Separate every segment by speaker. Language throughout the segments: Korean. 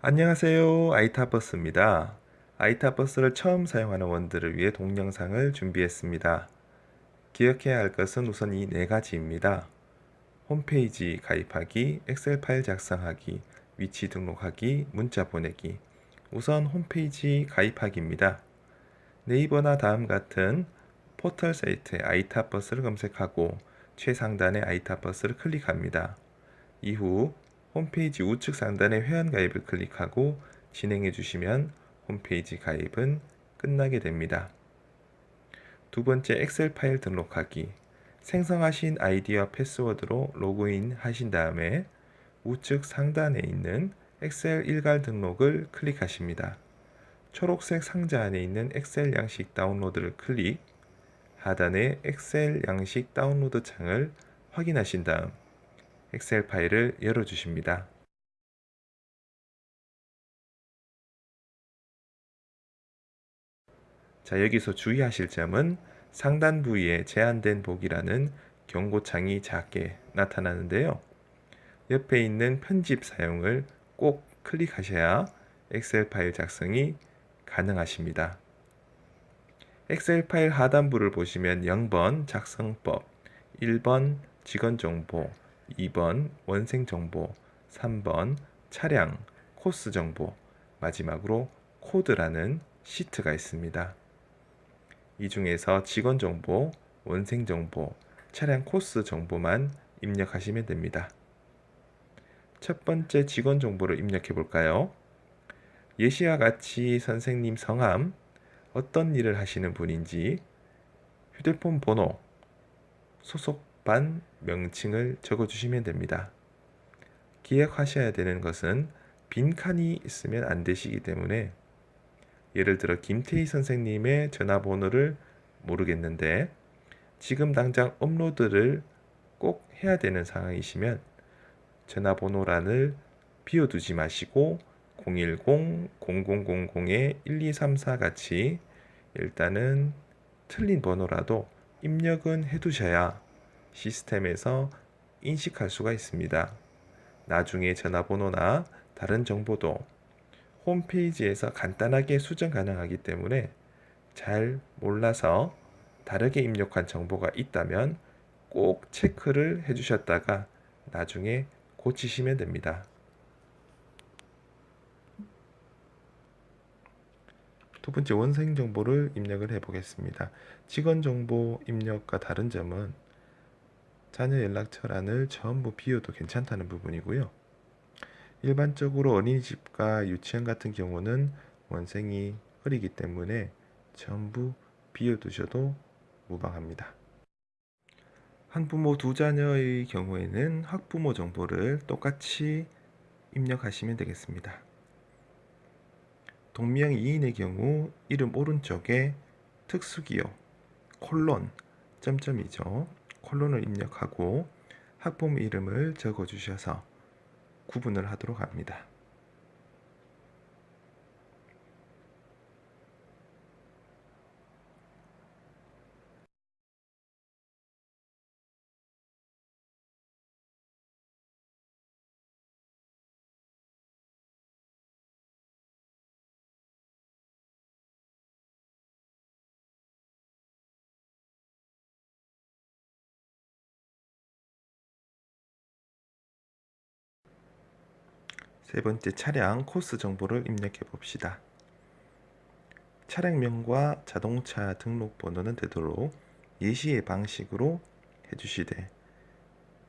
Speaker 1: 안녕하세요. 아이타버스입니다. 아이타버스를 처음 사용하는 원들을 위해 동영상을 준비했습니다. 기억해야 할 것은 우선 이 네 가지입니다. 홈페이지 가입하기, 엑셀 파일 작성하기, 위치 등록하기, 문자 보내기. 우선 홈페이지 가입하기입니다. 네이버나 다음 같은 포털 사이트에 아이타버스를 검색하고 최상단에 아이타버스를 클릭합니다. 이후 홈페이지 우측 상단의 회원가입을 클릭하고 진행해 주시면 홈페이지 가입은 끝나게 됩니다. 두 번째, 엑셀 파일 등록하기. 생성하신 아이디와 패스워드로 로그인 하신 다음에 우측 상단에 있는 엑셀 일괄 등록을 클릭하십니다. 초록색 상자 안에 있는 엑셀 양식 다운로드를 클릭, 하단의 엑셀 양식 다운로드 창을 확인하신 다음 엑셀 파일을 열어주십니다. 자, 여기서 주의하실 점은 상단 부위에 제한된 보기라는 경고창이 작게 나타나는데요. 옆에 있는 편집 사용을 꼭 클릭하셔야 엑셀 파일 작성이 가능하십니다. 엑셀 파일 하단부를 보시면 0번 작성법, 1번 직원 정보, 2번 원생 정보, 3번 차량, 코스 정보, 마지막으로 코드라는 시트가 있습니다. 이 중에서 직원 정보, 원생 정보, 차량 코스 정보만 입력하시면 됩니다. 첫 번째 직원 정보를 입력해 볼까요? 예시와 같이 선생님 성함, 어떤 일을 하시는 분인지, 휴대폰 번호, 소속 반 명칭을 적어주시면 됩니다. 기억하셔야 되는 것은 빈칸이 있으면 안 되시기 때문에 예를 들어 김태희 선생님의 전화번호를 모르겠는데 지금 당장 업로드를 꼭 해야 되는 상황이시면 전화번호란을 비워두지 마시고 010-0000-1234 같이 일단은 틀린 번호라도 입력은 해두셔야 시스템에서 인식할 수가 있습니다. 나중에 전화번호나 다른 정보도 홈페이지에서 간단하게 수정 가능하기 때문에 잘 몰라서 다르게 입력한 정보가 있다면 꼭 체크를 해주셨다가 나중에 고치시면 됩니다. 두 번째, 원생 정보를 입력을 해 보겠습니다. 직원 정보 입력과 다른 점은 자녀 연락처란을 전부 비워도 괜찮다는 부분이고요. 일반적으로 어린이집과 유치원 같은 경우는 원생이 어리기 때문에 전부 비워두셔도 무방합니다. 한부모 두 자녀의 경우에는 학부모 정보를 똑같이 입력하시면 되겠습니다. 동명 이인의 경우 이름 오른쪽에 특수기호, 콜론, 점점이죠. 콜론을 입력하고 학부모 이름을 적어주셔서 구분을 하도록 합니다. 세 번째, 차량 코스 정보를 입력해 봅시다. 차량명과 자동차 등록번호는 되도록 예시의 방식으로 해주시되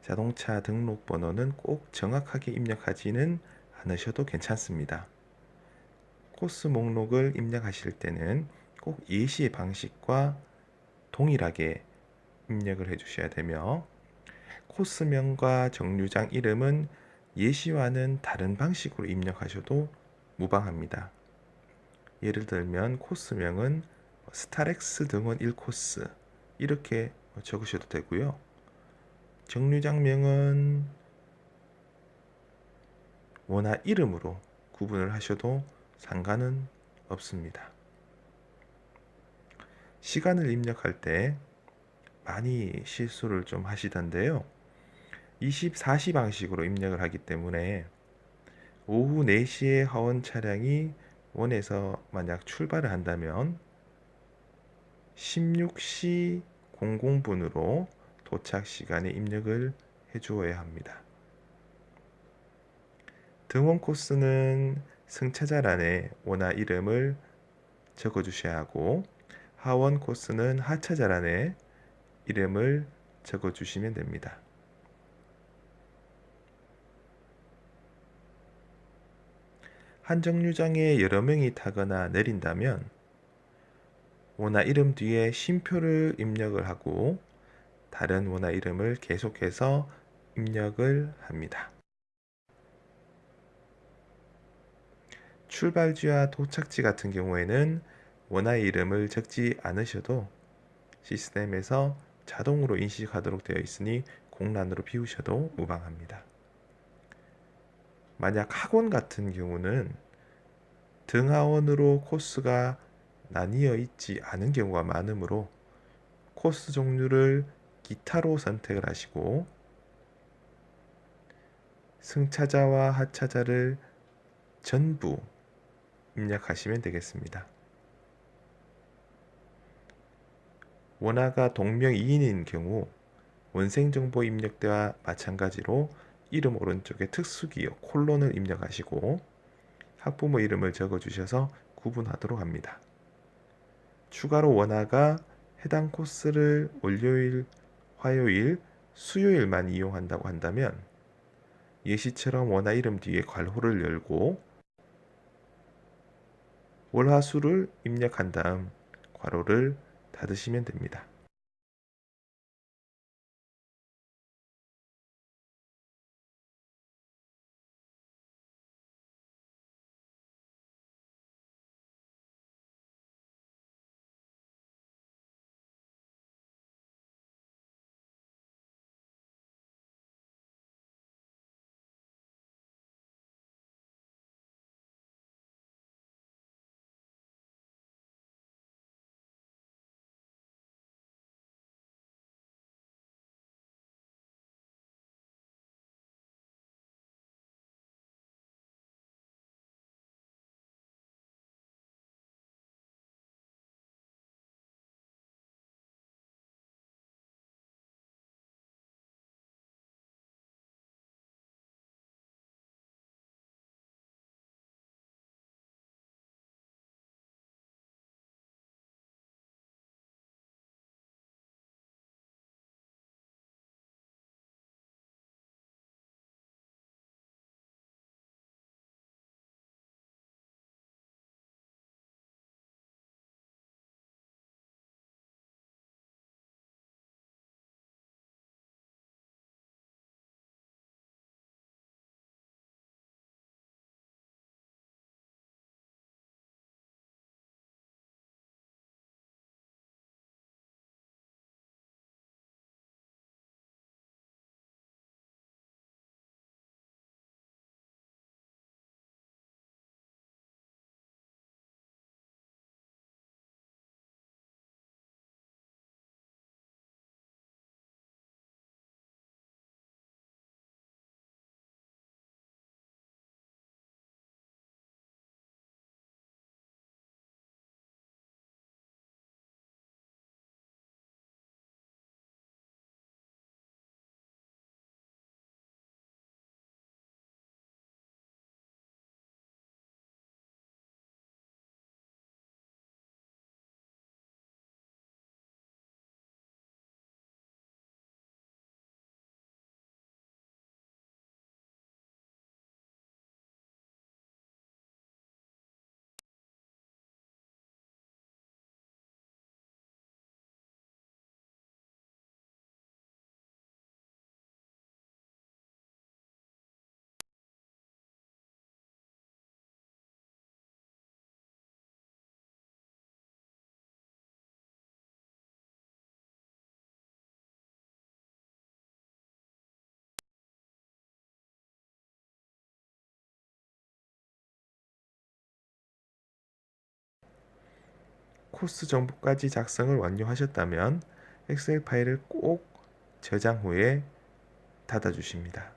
Speaker 1: 자동차 등록번호는 꼭 정확하게 입력하지는 않으셔도 괜찮습니다. 코스 목록을 입력하실 때는 꼭 예시의 방식과 동일하게 입력을 해주셔야 되며 코스명과 정류장 이름은 예시와는 다른 방식으로 입력하셔도 무방합니다. 예를 들면 코스명은 스타렉스 등원 1코스 이렇게 적으셔도 되고요. 정류장명은 원화 이름으로 구분을 하셔도 상관은 없습니다. 시간을 입력할 때 많이 실수를 좀 하시던데요. 24시 방식으로 입력을 하기 때문에 오후 4시에 하원 차량이 원에서 만약 출발을 한다면 16시 00분으로 도착 시간에 입력을 해주어야 합니다. 등원 코스는 승차자란에 원화 이름을 적어주셔야 하고, 하원 코스는 하차자란에 이름을 적어주시면 됩니다. 한 정류장에 여러 명이 타거나 내린다면 원화 이름 뒤에 쉼표를 입력을 하고 다른 원화 이름을 계속해서 입력을 합니다. 출발지와 도착지 같은 경우에는 원화의 이름을 적지 않으셔도 시스템에서 자동으로 인식하도록 되어 있으니 공란으로 비우셔도 무방합니다. 만약 학원 같은 경우는 등하원으로 코스가 나뉘어 있지 않은 경우가 많으므로 코스 종류를 기타로 선택을 하시고 승차자와 하차자를 전부 입력하시면 되겠습니다. 원화가 동명이인인 경우 원생정보 입력 때와 마찬가지로 이름 오른쪽에 특수기호 콜론을 입력하시고 학부모 이름을 적어주셔서 구분하도록 합니다. 추가로 원화가 해당 코스를 월요일, 화요일, 수요일만 이용한다고 한다면 예시처럼 원화 이름 뒤에 괄호를 열고 월화수를 입력한 다음 괄호를 닫으시면 됩니다. 코스 정보까지 작성을 완료하셨다면 엑셀 파일을 꼭 저장 후에 닫아 주십니다.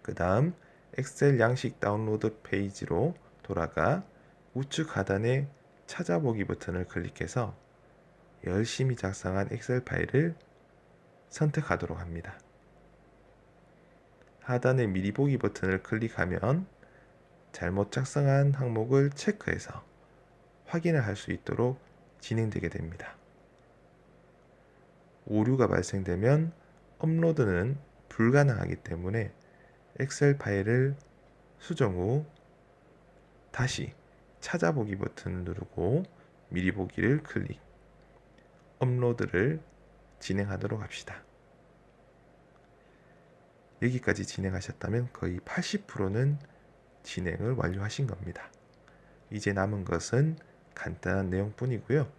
Speaker 1: 그 다음 엑셀 양식 다운로드 페이지로 돌아가 우측 하단의 찾아보기 버튼을 클릭해서 열심히 작성한 엑셀 파일을 선택하도록 합니다. 하단의 미리 보기 버튼을 클릭하면 잘못 작성한 항목을 체크해서 확인을 할 수 있도록 진행되게 됩니다. 오류가 발생되면 업로드는 불가능하기 때문에 엑셀 파일을 수정 후 다시 찾아보기 버튼을 누르고 미리 보기를 클릭, 업로드를 진행하도록 합시다. 여기까지 진행하셨다면 거의 80%는 진행을 완료하신 겁니다. 이제 남은 것은 간단한 내용뿐이고요.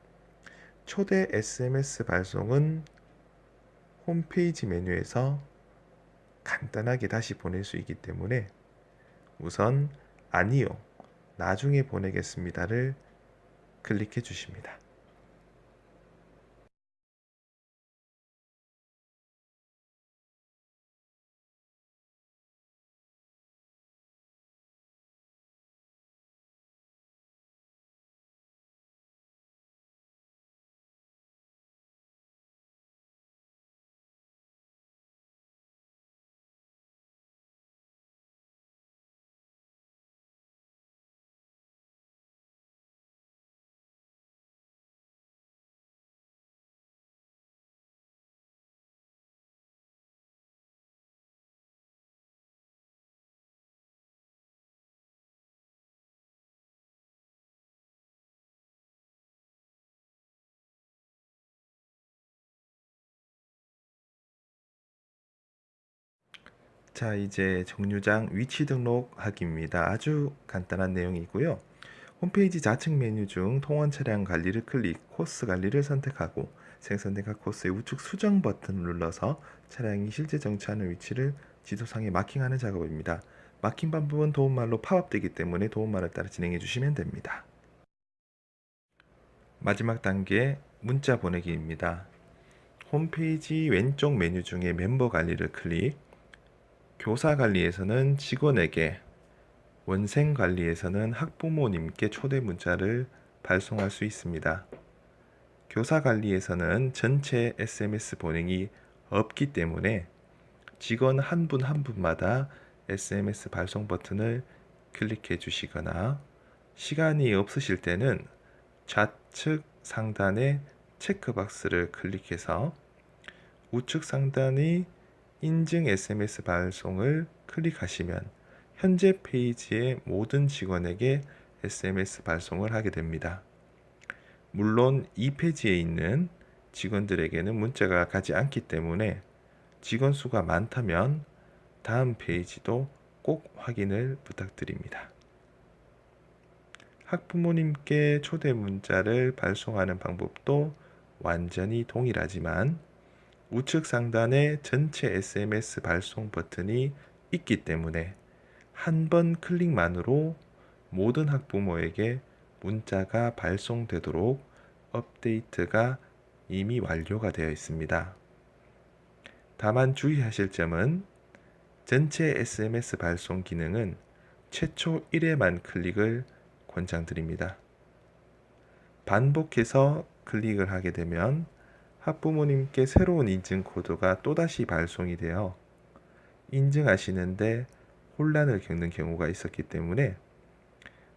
Speaker 1: 초대 SMS 발송은 홈페이지 메뉴에서 간단하게 다시 보낼 수 있기 때문에 우선 아니요, 나중에 보내겠습니다를 클릭해 주십니다. 자, 이제 정류장 위치 등록하기입니다. 아주 간단한 내용이고요. 홈페이지 좌측 메뉴 중 통원 차량 관리를 클릭, 코스 관리를 선택하고 생성된 각 코스의 우측 수정 버튼을 눌러서 차량이 실제 정차하는 위치를 지도상에 마킹하는 작업입니다. 마킹 방법은 도움말로 팝업되기 때문에 도움말을 따라 진행해 주시면 됩니다. 마지막 단계 문자 보내기입니다. 홈페이지 왼쪽 메뉴 중에 멤버 관리를 클릭, 교사 관리에서는 직원에게, 원생 관리에서는 학부모님께 초대 문자를 발송할 수 있습니다. 교사 관리에서는 전체 SMS 보내기 없기 때문에 직원 한 분 한 분마다 SMS 발송 버튼을 클릭해 주시거나 시간이 없으실 때는 좌측 상단의 체크박스를 클릭해서 우측 상단의 인증 SMS 발송을 클릭하시면 현재 페이지의 모든 직원에게 SMS 발송을 하게 됩니다. 물론 이 페이지에 있는 직원들에게는 문자가 가지 않기 때문에 직원 수가 많다면 다음 페이지도 꼭 확인을 부탁드립니다. 학부모님께 초대 문자를 발송하는 방법도 완전히 동일하지만 우측 상단에 전체 SMS 발송 버튼이 있기 때문에 한 번 클릭만으로 모든 학부모에게 문자가 발송되도록 업데이트가 이미 완료가 되어 있습니다. 다만 주의하실 점은 전체 SMS 발송 기능은 최초 1회만 클릭을 권장드립니다. 반복해서 클릭을 하게 되면 학부모님께 새로운 인증 코드가 또다시 발송이 되어 인증하시는데 혼란을 겪는 경우가 있었기 때문에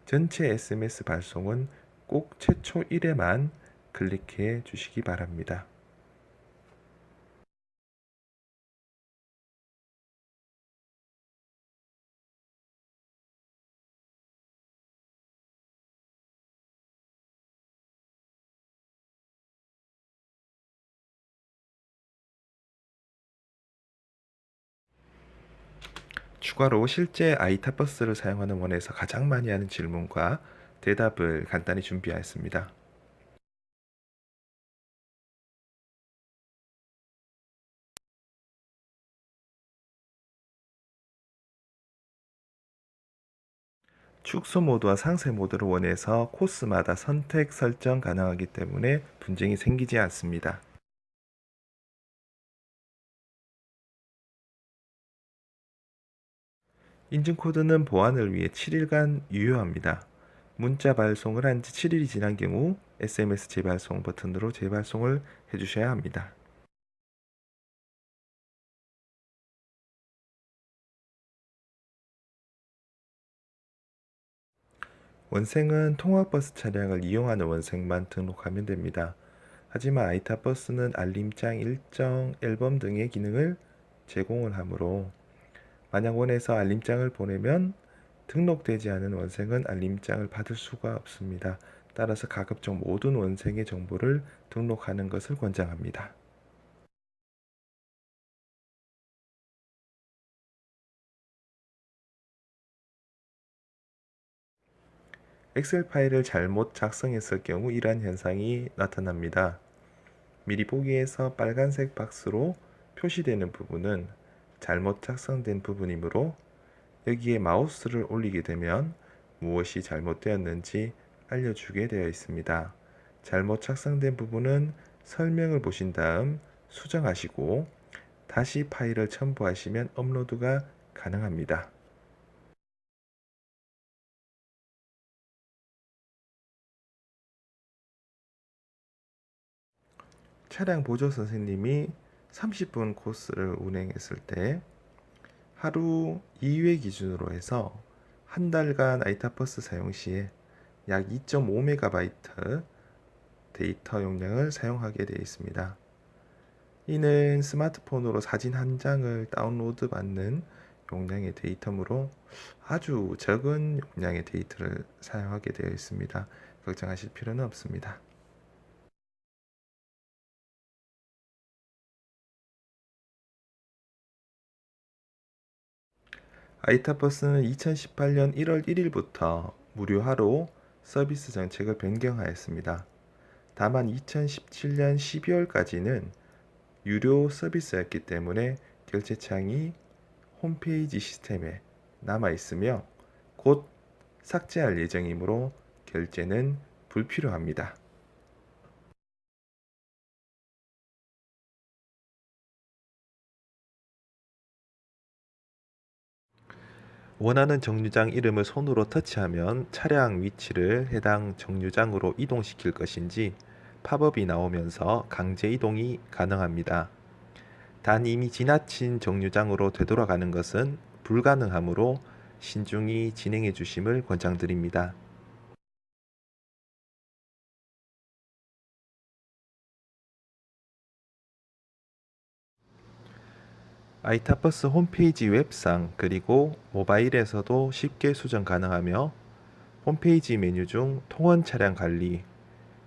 Speaker 1: 전체 SMS 발송은 꼭 최초 1회만 클릭해 주시기 바랍니다. 추가로 실제 아이타버스를 사용하는 원에서 가장 많이 하는 질문과 대답을 간단히 준비하였습니다. 축소 모드와 상세 모드를 원해서 코스마다 선택 설정 가능하기 때문에 분쟁이 생기지 않습니다. 인증코드는 보안을 위해 7일간 유효합니다. 문자 발송을 한 지 7일이 지난 경우 SMS 재발송 버튼으로 재발송을 해주셔야 합니다. 원생은 통학버스 차량을 이용하는 원생만 등록하면 됩니다. 하지만 아이타버스는 알림장, 일정, 앨범 등의 기능을 제공을 하므로 만약 원에서 알림장을 보내면 등록되지 않은 원생은 알림장을 받을 수가 없습니다. 따라서 가급적 모든 원생의 정보를 등록하는 것을 권장합니다. 엑셀 파일을 잘못 작성했을 경우 이러한 현상이 나타납니다. 미리 보기에서 빨간색 박스로 표시되는 부분은 잘못 작성된 부분이므로 여기에 마우스를 올리게 되면 무엇이 잘못되었는지 알려주게 되어 있습니다. 잘못 작성된 부분은 설명을 보신 다음 수정하시고 다시 파일을 첨부하시면 업로드가 가능합니다. 차량 보조 선생님이 30분 코스를 운행했을 때 하루 2회 기준으로 해서 한 달간 아이타버스 사용 시에 약 2.5MB 데이터 용량을 사용하게 되어 있습니다. 이는 스마트폰으로 사진 한 장을 다운로드 받는 용량의 데이터므로 아주 적은 용량의 데이터를 사용하게 되어 있습니다. 걱정하실 필요는 없습니다. 아이타버스는 2018년 1월 1일부터 무료화로 서비스 정책을 변경하였습니다. 다만 2017년 12월까지는 유료 서비스였기 때문에 결제창이 홈페이지 시스템에 남아 있으며 곧 삭제할 예정이므로 결제는 불필요합니다. 원하는 정류장 이름을 손으로 터치하면 차량 위치를 해당 정류장으로 이동시킬 것인지 팝업이 나오면서 강제 이동이 가능합니다. 단 이미 지나친 정류장으로 되돌아가는 것은 불가능하므로 신중히 진행해 주심을 권장드립니다. 아이타버스 홈페이지 웹상 그리고 모바일에서도 쉽게 수정 가능하며 홈페이지 메뉴 중 통원 차량 관리,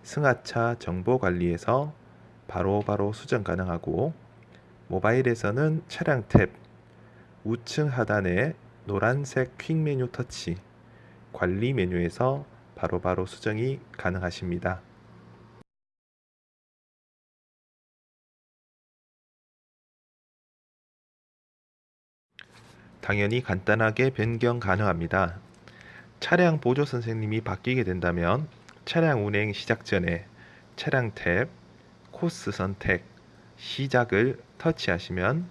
Speaker 1: 승하차 정보 관리에서 바로바로 수정 가능하고 모바일에서는 차량 탭, 우측 하단의 노란색 퀵 메뉴 터치, 관리 메뉴에서 바로바로 수정이 가능하십니다. 당연히 간단하게 변경 가능합니다. 차량 보조 선생님이 바뀌게 된다면 차량 운행 시작 전에 차량 탭, 코스 선택, 시작을 터치하시면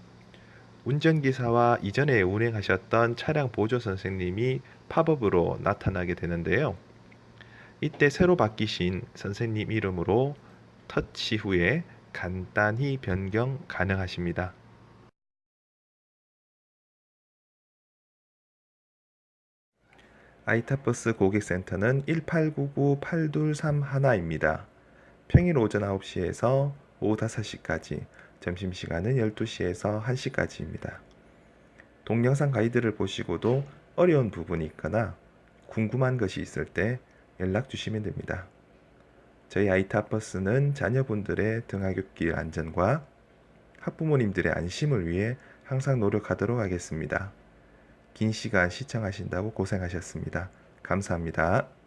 Speaker 1: 운전기사와 이전에 운행하셨던 차량 보조 선생님이 팝업으로 나타나게 되는데요. 이때 새로 바뀌신 선생님 이름으로 터치 후에 간단히 변경 가능하십니다. 아이타버스 고객센터는 1899-8231입니다. 평일 오전 9시에서 오후 5시까지, 점심시간은 12시에서 1시까지입니다. 동영상 가이드를 보시고도 어려운 부분이 있거나 궁금한 것이 있을 때 연락 주시면 됩니다. 저희 아이타버스는 자녀분들의 등하굣길 안전과 학부모님들의 안심을 위해 항상 노력하도록 하겠습니다. 긴 시간 시청하신다고 고생하셨습니다. 감사합니다.